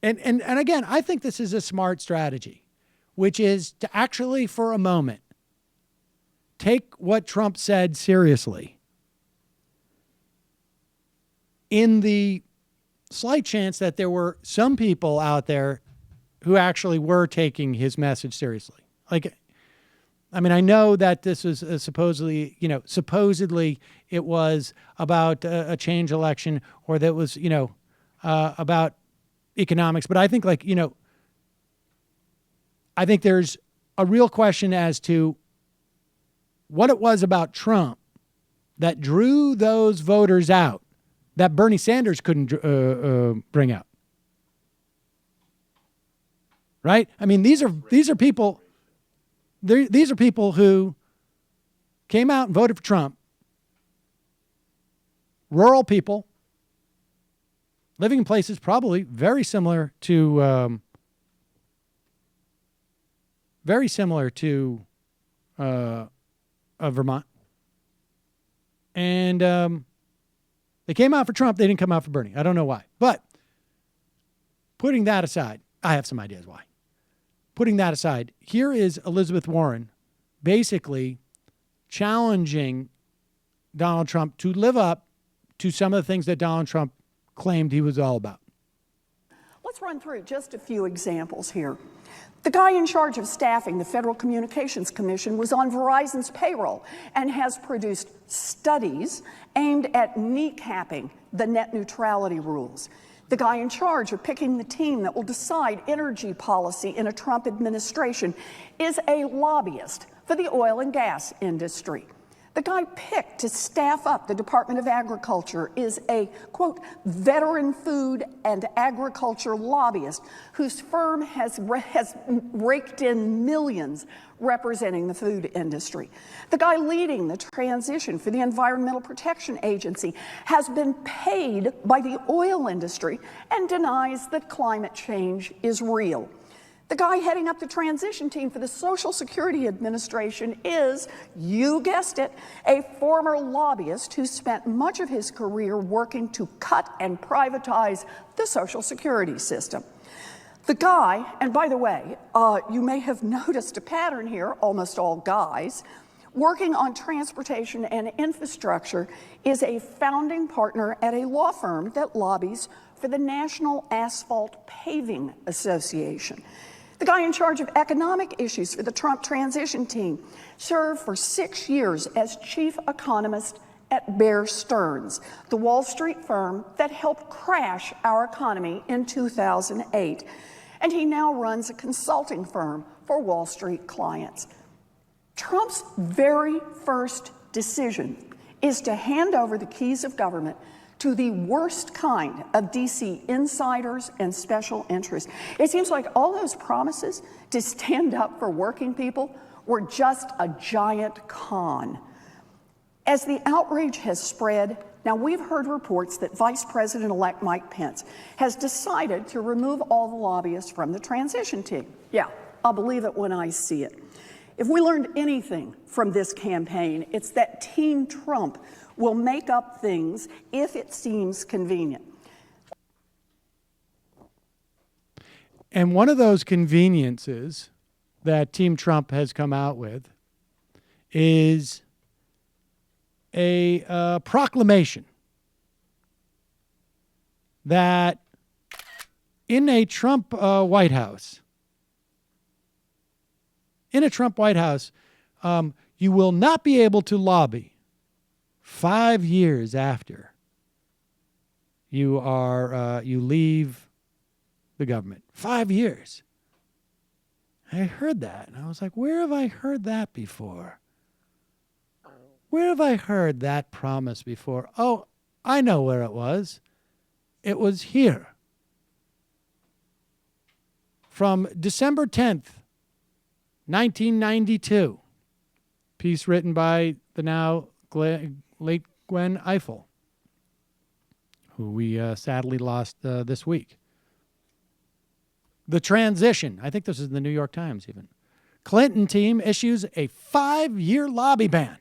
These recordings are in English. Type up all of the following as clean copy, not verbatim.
And again, I think this is a smart strategy, which is to actually, for a moment, take what Trump said seriously in the slight chance that there were some people out there who actually were taking his message seriously. Like, I mean, I know that this is supposedly it was about a change election, or that was, about economics. But I think, I think there's a real question as to what it was about Trump that drew those voters out that Bernie Sanders couldn't bring out. Right? I mean, these are people. These are people who came out and voted for Trump. Rural people living in places probably very similar to Vermont, and they came out for Trump. They didn't come out for Bernie. I don't know why, but putting that aside, I have some ideas why. Putting that aside, here is Elizabeth Warren basically challenging Donald Trump to live up to some of the things that Donald Trump claimed he was all about. Let's run through just a few examples here. The guy in charge of staffing the Federal Communications Commission was on Verizon's payroll and has produced studies aimed at kneecapping the net neutrality rules. The guy in charge of picking the team that will decide energy policy in a Trump administration is a lobbyist for the oil and gas industry. The guy picked to staff up the Department of Agriculture is a, quote, veteran food and agriculture lobbyist whose firm has raked in millions representing the food industry. The guy leading the transition for the Environmental Protection Agency has been paid by the oil industry and denies that climate change is real. The guy heading up the transition team for the Social Security Administration is, you guessed it, a former lobbyist who spent much of his career working to cut and privatize the Social Security system. The guy, and by the way, you may have noticed a pattern here, almost all guys, working on transportation and infrastructure, is a founding partner at a law firm that lobbies for the National Asphalt Paving Association. The guy in charge of economic issues for the Trump transition team served for 6 years as chief economist at Bear Stearns, the Wall Street firm that helped crash our economy in 2008. And he now runs a consulting firm for Wall Street clients. Trump's very first decision is to hand over the keys of government to the worst kind of DC insiders and special interests. It seems like all those promises to stand up for working people were just a giant con. As the outrage has spread, now we've heard reports that Vice President-elect Mike Pence has decided to remove all the lobbyists from the transition team. Yeah, I'll believe it when I see it. If we learned anything from this campaign, it's that Team Trump will make up things if it seems convenient. And one of those conveniences that Team Trump has come out with is a proclamation that in a Trump White House, you will not be able to lobby 5 years after you leave the government. 5 years. I heard that, and I was like, where have I heard that before? Where have I heard that promise before? Oh, I know where it was. It was here. From December 10th, 1992. Piece written by the now late Gwen Ifill, who we sadly lost this week. The transition. I think this is in the New York Times even. Clinton team issues a 5-year lobby ban.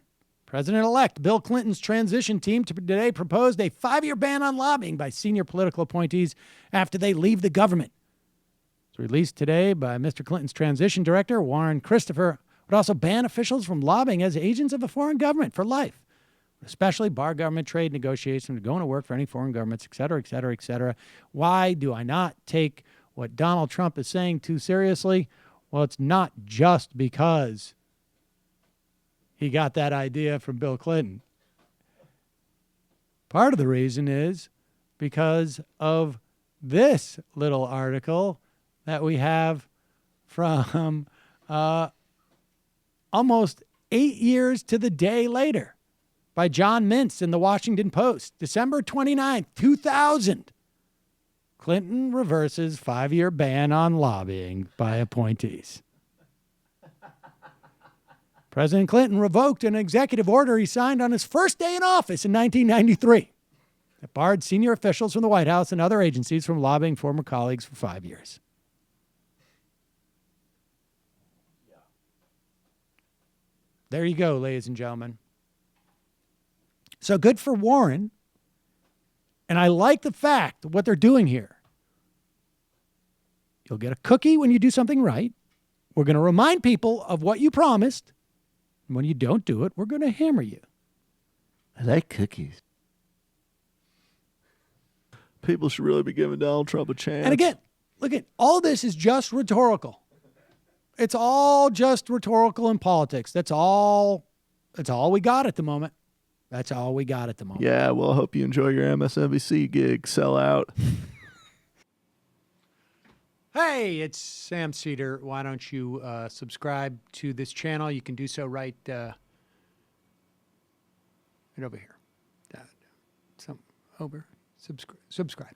President-elect Bill Clinton's transition team today proposed a 5-year ban on lobbying by senior political appointees after they leave the government. It's released today by Mr. Clinton's transition director, Warren Christopher, would also ban officials from lobbying as agents of a foreign government for life, especially bar government trade negotiations, going to work for any foreign governments, et cetera, et cetera, et cetera. Why do I not take what Donald Trump is saying too seriously? Well, it's not just because he got that idea from Bill Clinton. Part of the reason is because of this little article that we have from almost 8 years to the day later by John Mintz in the Washington Post, December 29th, 2000. Clinton reverses 5-year ban on lobbying by appointees. President Clinton revoked an executive order he signed on his first day in office in 1993 that barred senior officials from the White House and other agencies from lobbying former colleagues for 5 years. There you go, ladies and gentlemen. So good for Warren. And I like the fact of what they're doing here. You'll get a cookie when you do something right. We're going to remind people of what you promised. And when you don't do it, we're going to hammer you. I like cookies. People should really be giving Donald Trump a chance. And again, look at all this is just rhetorical. It's all just rhetorical in politics. That's all we got at the moment. That's all we got at the moment. Yeah, well, I hope you enjoy your MSNBC gig. Sell out. Hey, it's Sam Seder. Why don't you subscribe to this channel? You can do so right over here. Subscribe.